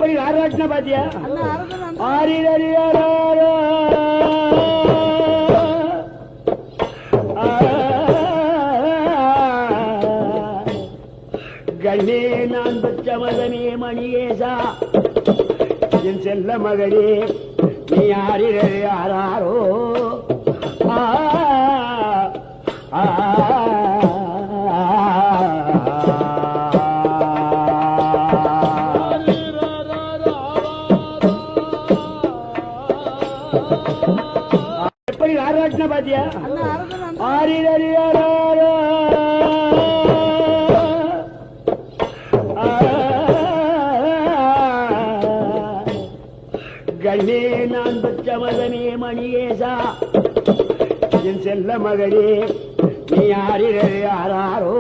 எப்படி ஆராட்டின பாத்தியா? ஆரிரறியாரோ கண்ணே நான் பெற்ற மகனே மணியேசா என் செல்ல மகளே நீ ஆரிரறியாரோ எப்படி ஆராட்டின பாத்தியா? ஆரிரறியாரோ கண்ணே நான் பெற்ற மகனே மணியேசா என் செல்ல மகளே நீ ஆரிரறியாரோ